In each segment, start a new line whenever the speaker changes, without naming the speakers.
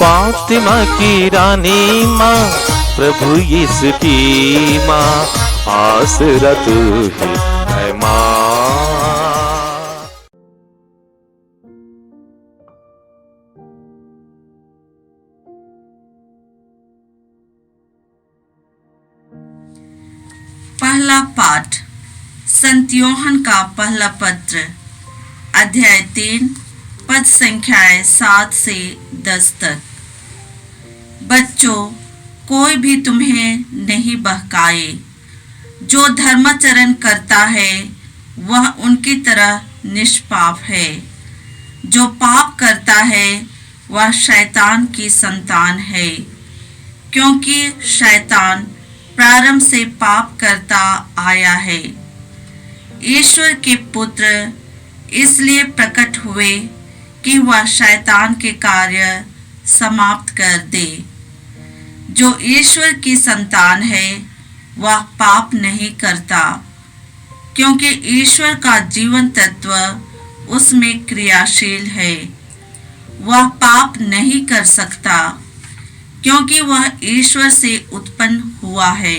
फातिमा की रानी माँ, प्रभु यीशु की माँ, आसरा तू ही है माँ।
पहला पाठ संत यूहन्ना का पहला पत्र, अध्याय 3, पद संख्याएं 7 से 10 तक। बच्चों, कोई भी तुम्हें नहीं बहकाए। जो धर्माचरण करता है वह उनकी तरह निष्पाप है। जो पाप करता है वह शैतान की संतान है, क्योंकि शैतान प्रारंभ से पाप करता आया है। ईश्वर के पुत्र इसलिए प्रकट हुए कि वह शैतान के कार्य समाप्त कर दे। जो ईश्वर की संतान है वह पाप नहीं करता, क्योंकि ईश्वर का जीवन तत्व उसमें क्रियाशील है। वह पाप नहीं कर सकता, क्योंकि वह ईश्वर से उत्पन्न हुआ है।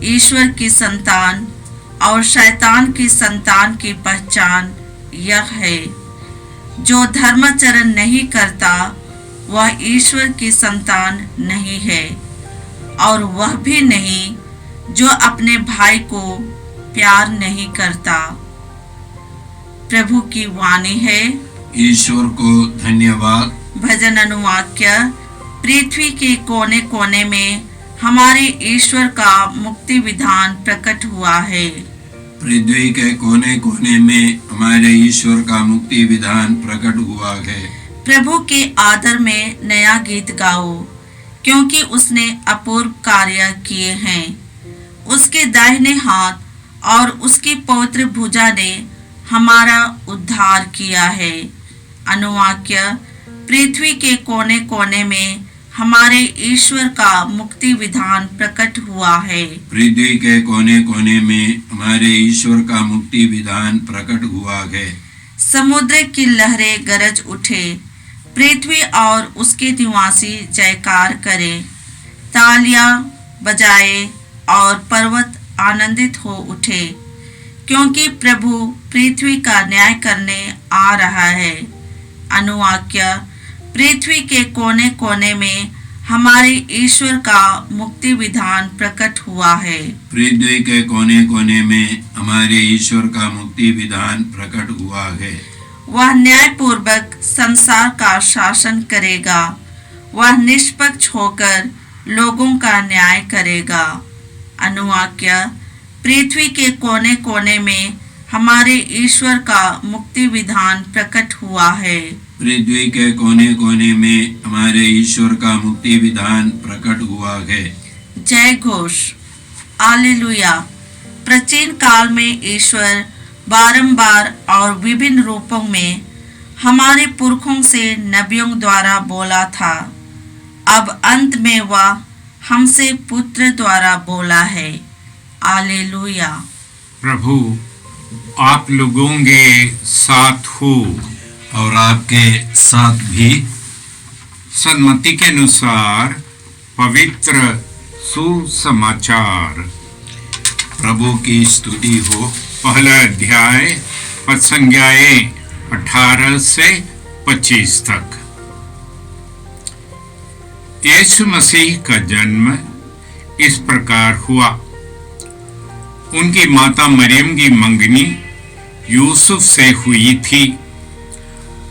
ईश्वर की संतान और शैतान की संतान की पहचान यह है, जो धर्माचरण नहीं करता वह ईश्वर की संतान नहीं है, और वह भी नहीं जो अपने भाई को प्यार नहीं करता। प्रभु की वाणी है।
ईश्वर को धन्यवाद।
भजन अनुवाक्य। पृथ्वी के कोने कोने में हमारे ईश्वर का मुक्ति विधान प्रकट हुआ है।
पृथ्वी के कोने कोने में हमारे ईश्वर का मुक्ति विधान प्रकट हुआ है।
प्रभु के आदर में नया गीत गाओ, क्योंकि उसने अपूर्व कार्य किए हैं। उसके दाहिने हाथ और उसकी पवित्र भुजा ने हमारा उद्धार किया है। अनुवाक्य। पृथ्वी के कोने कोने में हमारे ईश्वर का मुक्ति विधान प्रकट हुआ है।
पृथ्वी के कोने कोने में हमारे ईश्वर का मुक्ति विधान प्रकट हुआ है।
समुद्र की लहरें गरज उठे, पृथ्वी और उसके निवासी जयकार करें। तालियां बजाए और पर्वत आनंदित हो उठे, क्योंकि प्रभु पृथ्वी का न्याय करने आ रहा है। अनुवाक्य। पृथ्वी के कोने कोने में हमारे ईश्वर का मुक्ति विधान प्रकट हुआ है।
पृथ्वी के कोने कोने में हमारे ईश्वर का मुक्ति विधान प्रकट हुआ है।
वह न्यायपूर्वक संसार का शासन करेगा। वह निष्पक्ष होकर लोगों का न्याय करेगा। अनुवाक्य। पृथ्वी के कोने कोने में हमारे ईश्वर का मुक्ति विधान प्रकट हुआ है।
पृथ्वी के कोने कोने में हमारे ईश्वर का मुक्ति विधान प्रकट हुआ है।
जय घोष। हालेलुया। प्राचीन काल में ईश्वर बारंबार और विभिन्न रूपों में हमारे पुरखों से नबियों द्वारा बोला था। अब अंत में वह हमसे पुत्र द्वारा बोला है। हालेलुया।
प्रभु आप लोगों के साथ हो
और आपके साथ भी।
सन्मति के अनुसार पवित्र सुसमाचार।
प्रभु की स्तुति हो।
पहला अध्याय पद संख्याएं 18 से 25 तक। यीशु मसीह का जन्म इस प्रकार हुआ। उनकी माता मरियम की मंगनी यूसुफ से हुई थी,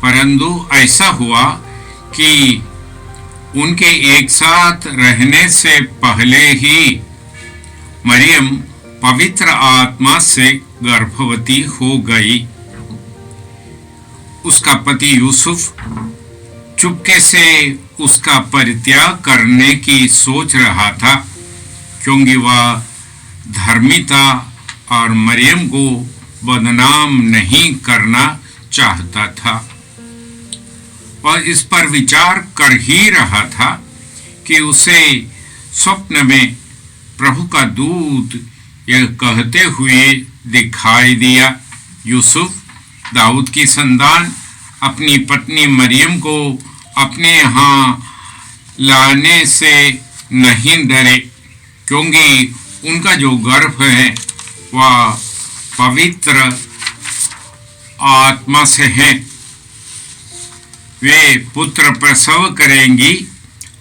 परंतु ऐसा हुआ कि उनके एक साथ रहने से पहले ही मरियम पवित्र आत्मा से गर्भवती हो गई। उसका पति यूसुफ चुपके से उसका परित्याग करने की सोच रहा था, क्योंकि वह धर्मी था और मरियम को बदनाम नहीं करना चाहता था। और इस पर विचार कर ही रहा था कि उसे स्वप्न में प्रभु का दूत यह कहते हुए दिखाई दिया, यूसुफ दाऊद की संतान अपनी पत्नी मरियम को अपने यहाँ लाने से नहीं डरे, क्योंकि उनका जो गर्भ है वह पवित्र आत्मा से है। वे पुत्र प्रसव करेंगी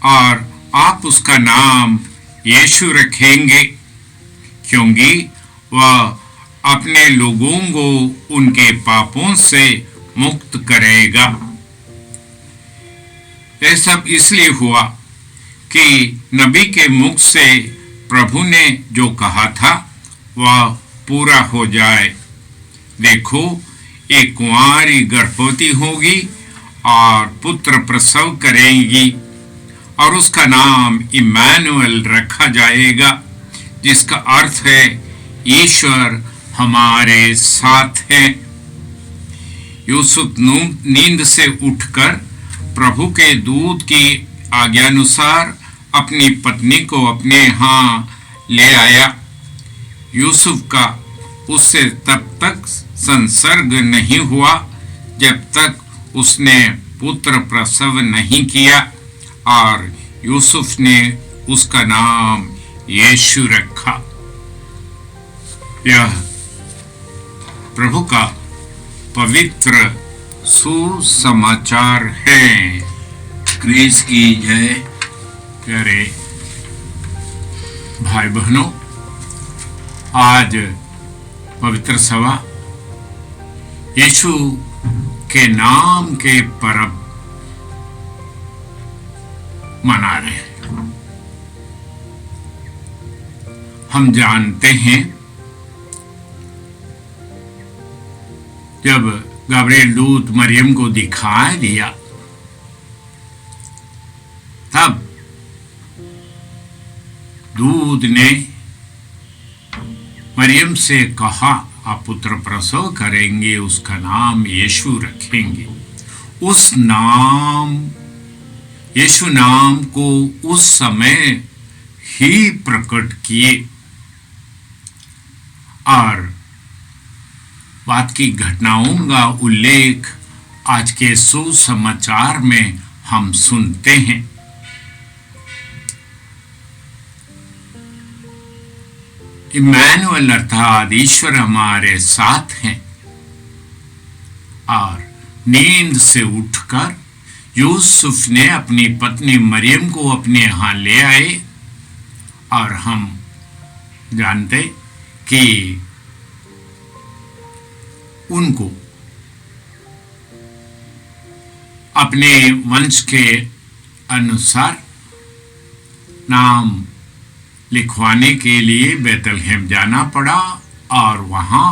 और आप उसका नाम यीशु रखेंगे, क्योंकि वह अपने लोगों को उनके पापों से मुक्त करेगा। यह सब इसलिए हुआ कि नबी के मुख से प्रभु ने जो कहा था वह पूरा हो जाए। देखो, एक कुंवारी गर्भवती होगी और पुत्र प्रसव करेगी और उसका नाम इम्मानुएल रखा जाएगा, जिसका अर्थ है ईश्वर हमारे साथ है। यूसुफ नींद से उठकर प्रभु के दूत की आज्ञानुसार अपनी पत्नी को अपने यहाँ ले आया। यूसुफ का उससे तब तक संसर्ग नहीं हुआ जब तक उसने पुत्र प्रसव नहीं किया, और यूसुफ ने उसका नाम यीशु रखा। यह प्रभु का पवित्र सुसमाचार है।
क्रिस की जय।
प्यारे भाई बहनों, आज पवित्र सभा यीशु के नाम के पर्व मना रहे हैं। हम जानते हैं जब गब्रिएल दूत मरियम को दिखाई दिया, तब दूत ने मरियम से कहा, आप पुत्र प्रसव करेंगे, उसका नाम यीशु रखेंगे। उस नाम यीशु नाम को उस समय ही प्रकट किए और बात की घटनाओं का उल्लेख आज के सुसमाचार में हम सुनते हैं। इम्मानुएल अर्थात ईश्वर हमारे साथ हैं। और नींद से उठकर यूसुफ ने अपनी पत्नी मरियम को अपने यहाँ ले आए, और हम जानते कि उनको अपने वंश के अनुसार नाम लिखवाने के लिए बैतलहम जाना पड़ा, और वहाँ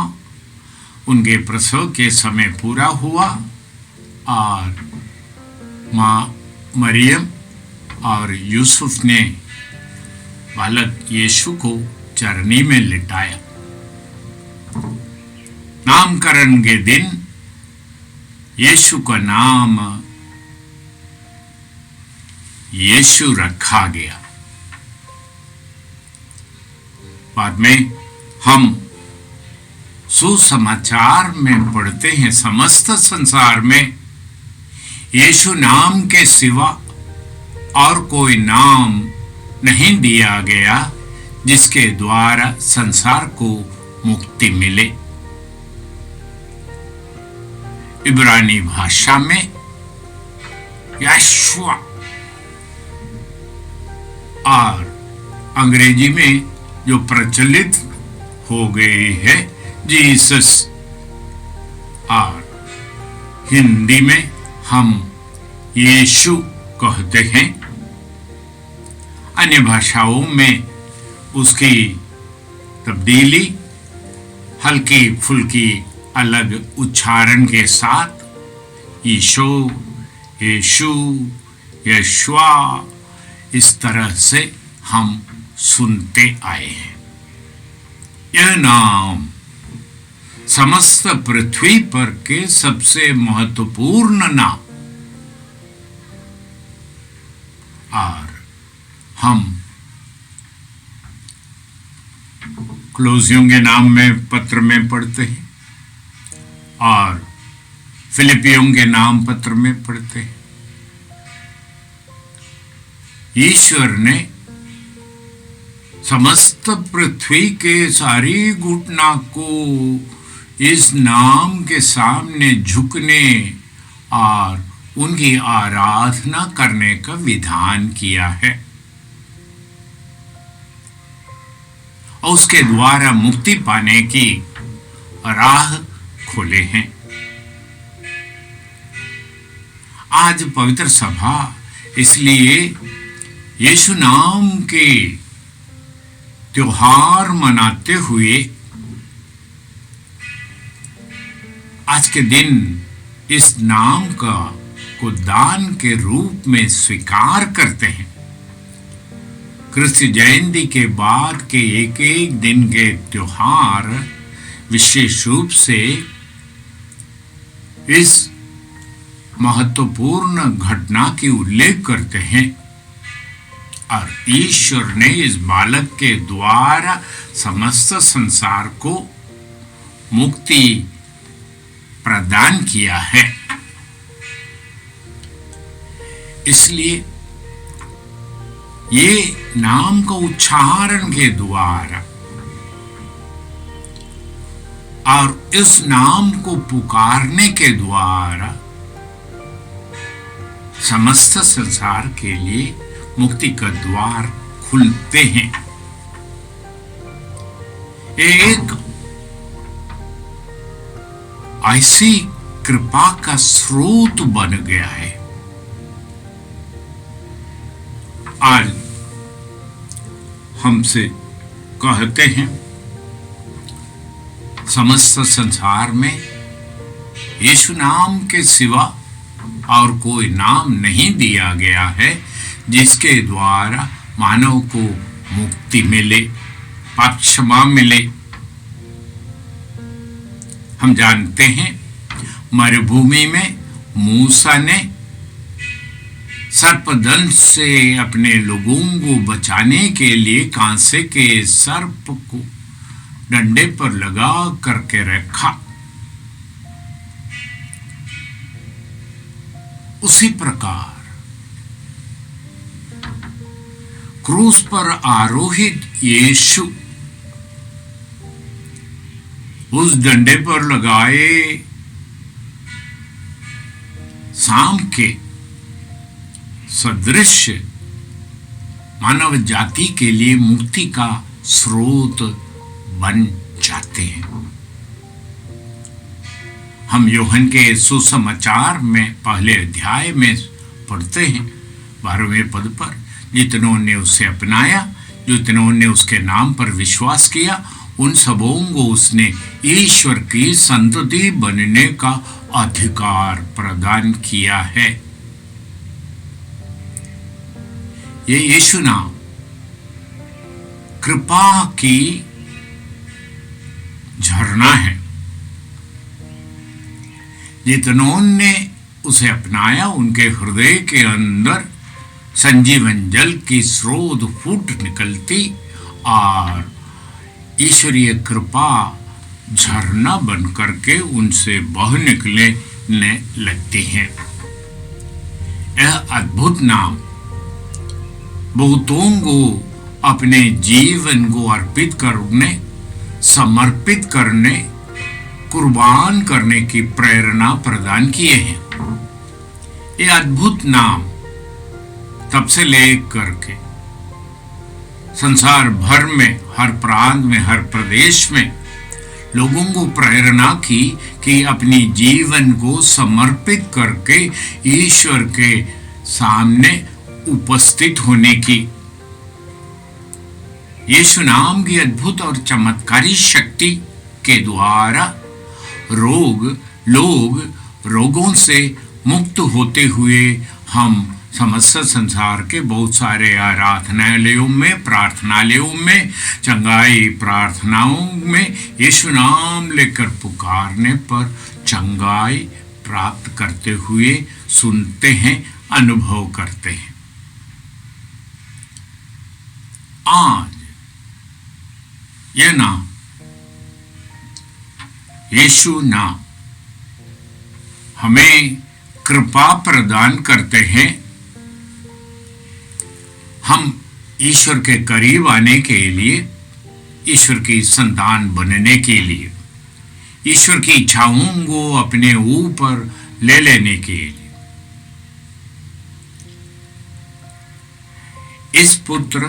उनके प्रसव के समय पूरा हुआ और माँ मरियम और यूसुफ ने बालक यीशु को चरनी में लिटाया। नामकरण के दिन यीशु का नाम यीशु रखा गया। बाद में हम सुसमाचार में पढ़ते हैं, समस्त संसार में यीशु नाम के सिवा और कोई नाम नहीं दिया गया जिसके द्वारा संसार को मुक्ति मिले। इब्रानी भाषा में यशुआ और अंग्रेजी में जो प्रचलित हो गई है जीसस, और हिंदी में हम यीशु कहते हैं। अन्य भाषाओं में उसकी तब्दीली हल्की फुल्की अलग उच्चारण के साथ यीशु, यीशु, यशुआ इस तरह से हम सुनते आए हैं। यह नाम समस्त पृथ्वी पर के सबसे महत्वपूर्ण नाम, और हम क्लोसियों के नाम में पत्र में पढ़ते हैं और फिलिपियों के नाम पत्र में पढ़ते हैं। ईश्वर ने समस्त पृथ्वी के सारी घटना को इस नाम के सामने झुकने और उनकी आराधना करने का विधान किया है और उसके द्वारा मुक्ति पाने की राह खोले हैं। आज पवित्र सभा इसलिए यीशु नाम के त्योहार मनाते हुए आज के दिन इस नाम को दान के रूप में स्वीकार करते हैं। क्रिस्त जयंती के बाद के एक एक दिन के त्योहार विशेष रूप से इस महत्वपूर्ण घटना की उल्लेख करते हैं और ईश्वर ने इस बालक के द्वारा समस्त संसार को मुक्ति प्रदान किया है। इसलिए ये नाम का उच्चारण के द्वारा और इस नाम को पुकारने के द्वारा समस्त संसार के लिए मुक्ति का द्वार खुलते हैं। एक ऐसी कृपा का स्रोत बन गया है। आज हमसे कहते हैं समस्त संसार में यीशु नाम के सिवा और कोई नाम नहीं दिया गया है जिसके द्वारा मानव को मुक्ति मिले, पाप क्षमा मिले। हम जानते हैं मरुभूमि में मूसा ने सर्पदंश से अपने लोगों को बचाने के लिए कांसे के सर्प को डंडे पर लगा करके रखा। उसी प्रकार क्रूस पर आरोहित यीशु उस डंडे पर लगाए सांप के सदृश मानव जाति के लिए मुक्ति का स्रोत बन जाते हैं। हम यूहन्ना के सुसमाचार में पहले अध्याय में पढ़ते हैं 12वें पद पर, जितनों ने उसे अपनाया, जितनों ने उसके नाम पर विश्वास किया, उन सबों को उसने ईश्वर की संतति बनने का अधिकार प्रदान किया है। ये यीशु नाम कृपा की झरना है। जितनों ने उसे अपनाया उनके हृदय के अंदर संजीवन जल की स्रोत फूट निकलती और ईश्वरीय कृपा झरना बन करके उनसे बह निकलने लगती है। यह अद्भुत नाम बहुतों को अपने जीवन को अर्पित करने, समर्पित करने, कुर्बान करने की प्रेरणा प्रदान किए हैं। ये अद्भुत नाम तब से लेकर के संसार भर में, हर प्रांत में, हर प्रदेश में लोगों को प्रेरणा की कि अपनी जीवन को समर्पित करके ईश्वर के सामने उपस्थित होने की। यीशु नाम की अद्भुत और चमत्कारी शक्ति के द्वारा लोग रोगों से मुक्त होते हुए हम समस्त संसार के बहुत सारे आराधनालयों में, प्रार्थनालयों में, चंगाई प्रार्थनाओं में यीशु नाम लेकर पुकारने पर चंगाई प्राप्त करते हुए सुनते हैं, अनुभव करते हैं। आज यह नाम यीशु नाम हमें कृपा प्रदान करते हैं हम ईश्वर के करीब आने के लिए, ईश्वर की संतान बनने के लिए, ईश्वर की इच्छाओं को अपने ऊपर ले लेने के लिए। इस पुत्र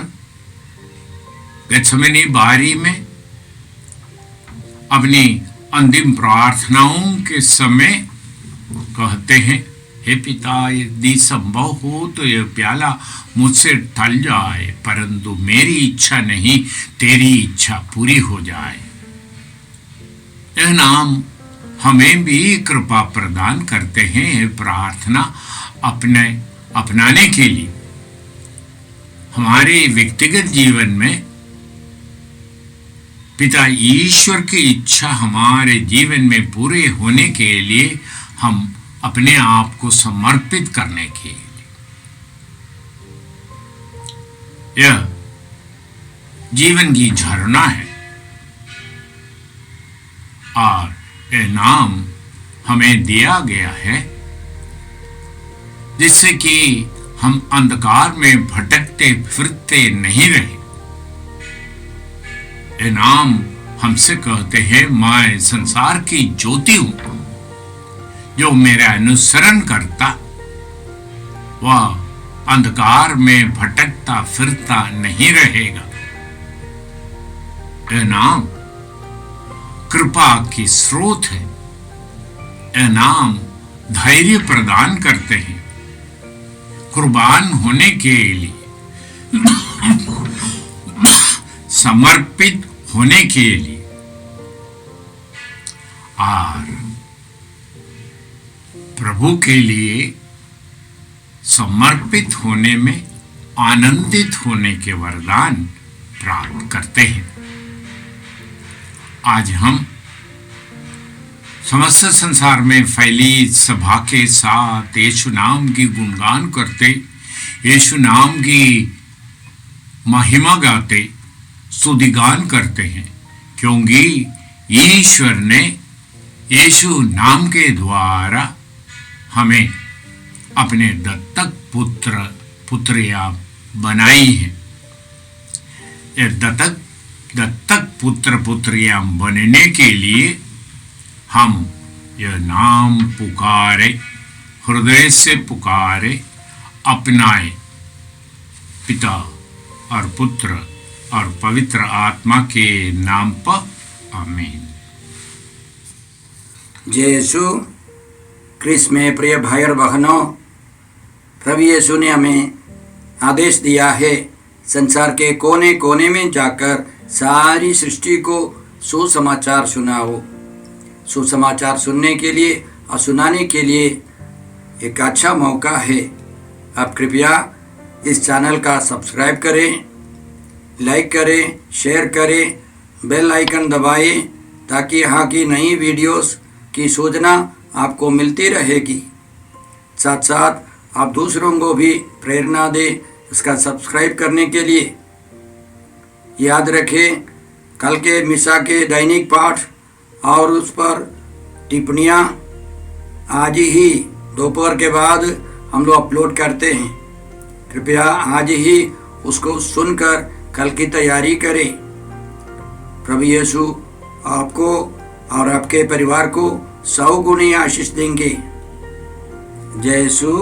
गत्सेमनी बारी में अपनी अंतिम प्रार्थनाओं के समय कहते हैं, हे पिता, यदि संभव हो तो यह प्याला मुझसे टल जाए, परंतु मेरी इच्छा नहीं तेरी इच्छा पूरी हो जाए। यह नाम हमें भी कृपा प्रदान करते हैं प्रार्थना अपनाने के लिए। हमारे व्यक्तिगत जीवन में पिता ईश्वर की इच्छा हमारे जीवन में पूरे होने के लिए हम अपने आप को समर्पित करने के लिए, यह जीवन की झरना है और यह नाम हमें दिया गया है जिससे कि हम अंधकार में भटकते फिरते नहीं रहे। यह नाम हमसे कहते हैं, मैं संसार की ज्योति हूं, जो मेरा अनुसरण करता वह अंधकार में भटकता फिरता नहीं रहेगा। यह नाम कृपा की स्रोत है। यह नाम धैर्य प्रदान करते हैं कुर्बान होने के लिए, समर्पित होने के लिए और प्रभु के लिए समर्पित होने में आनंदित होने के वरदान प्राप्त करते हैं। आज हम समस्त संसार में फैली सभा के साथ यीशु नाम की गुणगान करते, यीशु नाम की महिमा गाते, स्तुतिगान करते हैं, क्योंकि ईश्वर ने यीशु नाम के द्वारा हमें अपने दत्तक पुत्रियां बनाई हैं। ये दत्तक पुत्र पुत्रियां बनने के लिए हम यह नाम पुकारे, हृदय से पुकारे, अपनाए, पिता और पुत्र और पवित्र आत्मा के नाम पर, आमीन।
जय यीशु क्रिस्त में प्रिय भाई और बहनों, प्रभु यीशु ने हमें आदेश दिया है संसार के कोने कोने में जाकर सारी सृष्टि को सुसमाचार सुनाओ। सुसमाचार सुनने के लिए और सुनाने के लिए एक अच्छा मौका है। आप कृपया इस चैनल का सब्सक्राइब करें, लाइक करें, शेयर करें, बेल आइकन दबाएं ताकि यहाँ की नई वीडियोस की सूचना आपको मिलती रहेगी। साथ साथ आप दूसरों को भी प्रेरणा दें इसका सब्सक्राइब करने के लिए। याद रखें, कल के मिसा के दैनिक पाठ और उस पर टिप्पणियाँ आज ही दोपहर के बाद हम लोग अपलोड करते हैं। कृपया आज ही उसको सुनकर कल की तैयारी करें। प्रभु यीशु आपको और आपके परिवार को 100 गुनी आशीष देंगे। जय यीशु।